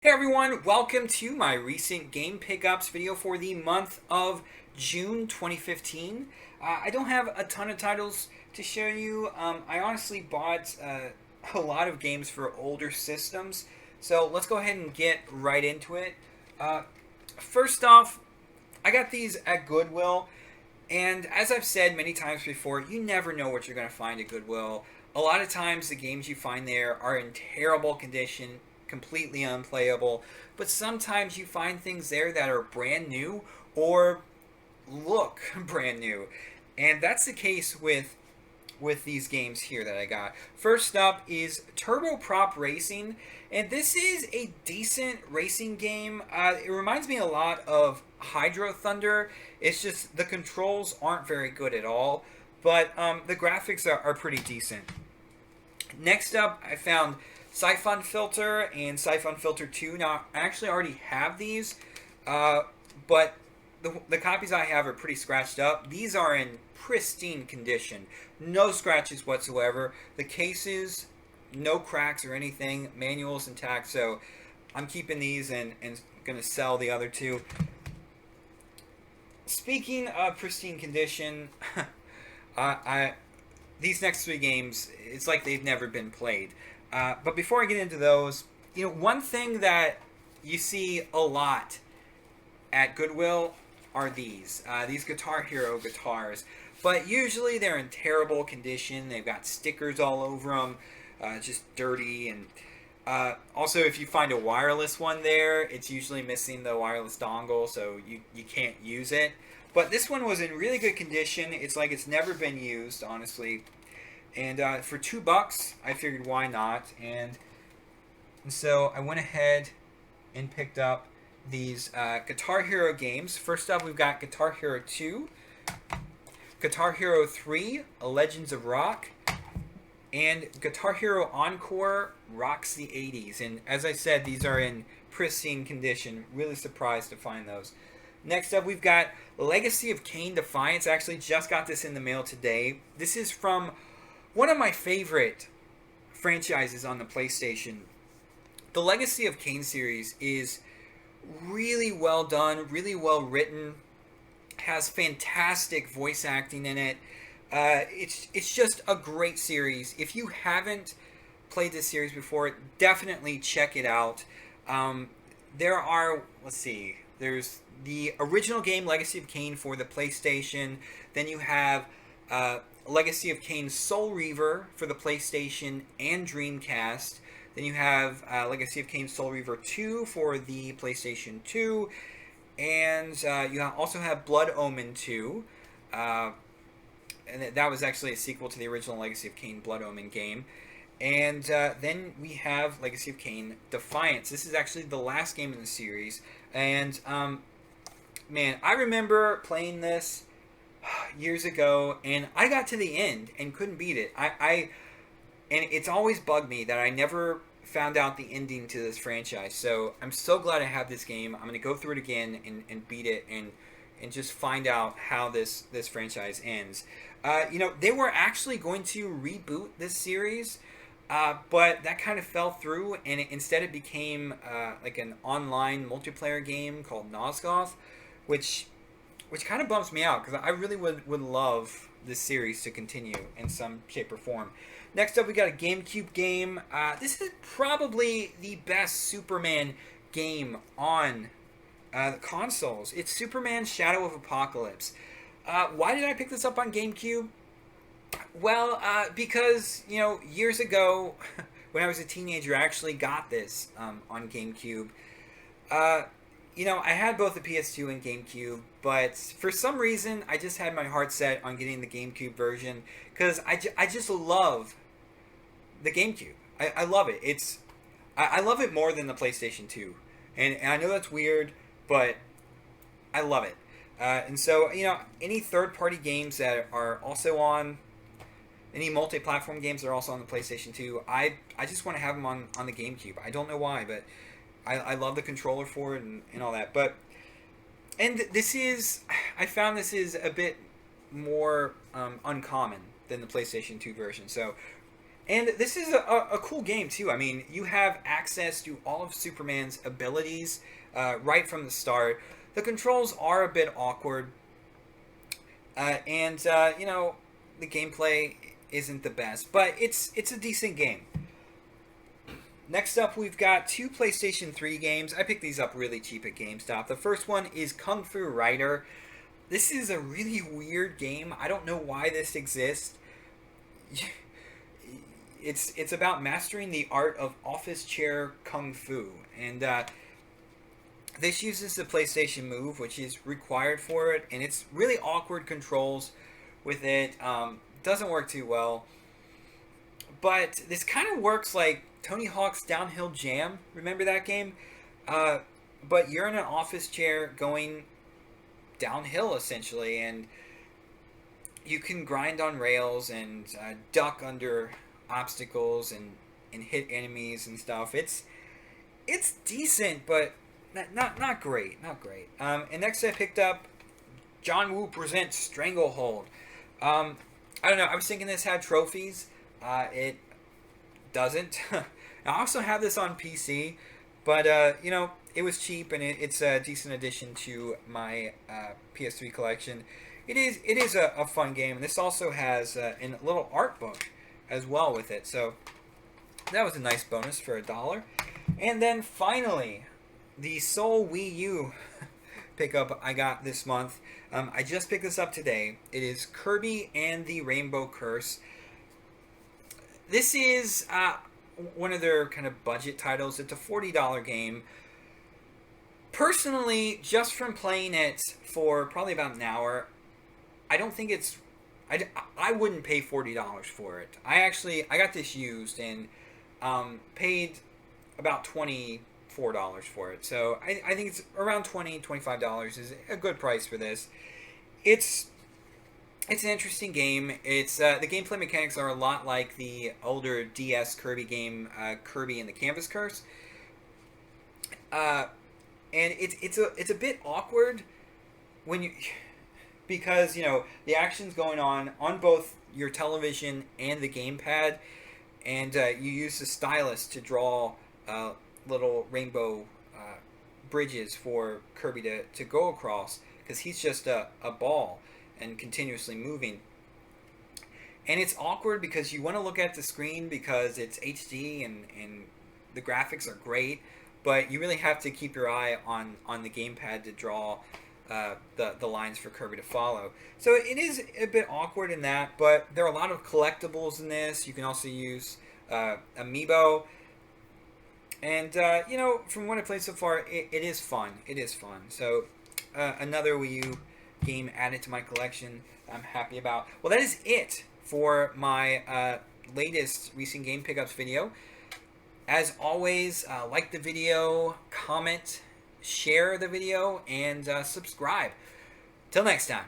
Hey everyone, welcome to my recent game pickups video for the month of June 2015. I don't have a ton of titles to show you. I honestly bought a lot of games for older systems, so let's go ahead and get right into it. Uh, First off, I got these at Goodwill, and as I've said many times before, you never know what you're going to find at Goodwill. A lot of times, the games you find there are in terrible condition, completely unplayable, but sometimes you find things there that are brand new or look brand new. And that's the case with these games here that I got. First up is Turboprop Racing, and this is a decent racing game. It reminds me a lot of Hydro Thunder. It's just the controls aren't very good at all, but the graphics are pretty decent. Next up, I found Siphon Filter and Siphon Filter 2. Now, I actually already have these, but the copies I have are pretty scratched up. These are in pristine condition. No scratches whatsoever. The cases, no cracks or anything. Manual's intact, so I'm keeping these and going to sell the other two. Speaking of pristine condition, I these next three games, it's like they've never been played. But before I get into those, one thing that you see a lot at Goodwill are these Guitar Hero guitars. But usually they're in terrible condition. They've got stickers all over them, just dirty. And also, if you find a wireless one there, it's usually missing the wireless dongle, so you can't use it. But this one was in really good condition. It's like it's never been used, honestly. And for $2, I figured why not. And so I went ahead and picked up these Guitar Hero games. First up, we've got Guitar Hero 2, Guitar Hero 3, Legends of Rock, and Guitar Hero Encore Rocks the 80s. And as I said, these are in pristine condition. Really surprised to find those. Next up, we've got Legacy of Kain Defiance. I actually just got this in the mail today. This is from one of my favorite franchises on the PlayStation. The Legacy of Kain series is really well done, really well written, has fantastic voice acting in it. It's just a great series. If you haven't played this series before, definitely check it out. There are, let's see, there's the original game Legacy of Kain for the PlayStation. Then you have Legacy of Kain Soul Reaver for the PlayStation and Dreamcast. Then you have Legacy of Kain Soul Reaver 2 for the PlayStation 2. And you also have Blood Omen 2. And that was actually a sequel to the original Legacy of Kain Blood Omen game. And then we have Legacy of Kain Defiance. This is actually the last game in the series. And man, I remember playing this years ago, and I got to the end and couldn't beat it. And it's always bugged me that I never found out the ending to this franchise. So I'm so glad I have this game. I'm going to go through it again and beat it and just find out how this franchise ends. They were actually going to reboot this series, but that kind of fell through, and instead it became like an online multiplayer game called Nosgoth, which kind of bumps me out because I really would love this series to continue in some shape or form. Next up, we got a GameCube game. This is probably the best Superman game on the consoles. It's Superman Shadow of Apocalypse. Why did I pick this up on GameCube? Well, because, years ago, when I was a teenager, I actually got this on GameCube. I had both the PS2 and GameCube, but for some reason, I just had my heart set on getting the GameCube version, because I just love the GameCube. I love it. I love it more than the PlayStation 2. And I know that's weird, but I love it. And so, any third-party games that are also on, any multi-platform games that are also on the PlayStation 2, I just want to have them on the GameCube. I don't know why, but I love the controller for it and all that. And I found this is a bit more uncommon than the PlayStation 2 version. So, And this is a cool game too. I mean, you have access to all of Superman's abilities right from the start. The controls are a bit awkward, and you know, the gameplay isn't the best, but it's a decent game. Next up, we've got two PlayStation 3 games. I picked these up really cheap at GameStop. The first one is Kung Fu Rider. This is a really weird game. I don't know why this exists. It's about mastering the art of office chair kung fu, and this uses the PlayStation Move, which is required for it, and it's really awkward controls with it. Doesn't work too well, but this kind of works like Tony Hawk's Downhill Jam. Remember that game? But you're in an office chair going downhill essentially, and you can grind on rails and duck under obstacles and hit enemies and stuff. It's decent, but not great, not great. And next I picked up John Woo Presents Stranglehold. I don't know. I was thinking this had trophies. It doesn't. I also have this on PC, but you know, it was cheap and it's a decent addition to my PS3 collection. It is a fun game, and this also has a little art book as well with it. So that was a nice bonus for $1. And then finally, the sole Wii U pickup I got this month. I just picked this up today. It is Kirby and the Rainbow Curse. This is one of their kind of budget titles. It's a $40 game. Personally, just from playing it for probably about an hour, I don't think it's... I wouldn't pay $40 for it. I got this used and paid about $24 for it. So I think it's around $25 is a good price for this. It's an interesting game. It's the gameplay mechanics are a lot like the older DS Kirby game, Kirby and the Canvas Curse. And it's a bit awkward when you... because, you know, the action's going on both your television and the gamepad, and you use the stylus to draw little rainbow bridges for Kirby to go across, because he's just a ball and continuously moving. And it's awkward because you want to look at the screen because it's HD and the graphics are great, but you really have to keep your eye on the gamepad to draw the lines for Kirby to follow. So it is a bit awkward in that, but there are a lot of collectibles in this. You can also use Amiibo. And, you know, from what I played so far, it is fun. It is fun. So another Wii U game added to my collection I'm happy about. Well, that is it for my latest recent game pickups video. As always, like the video, comment, share the video, and subscribe. Till next time.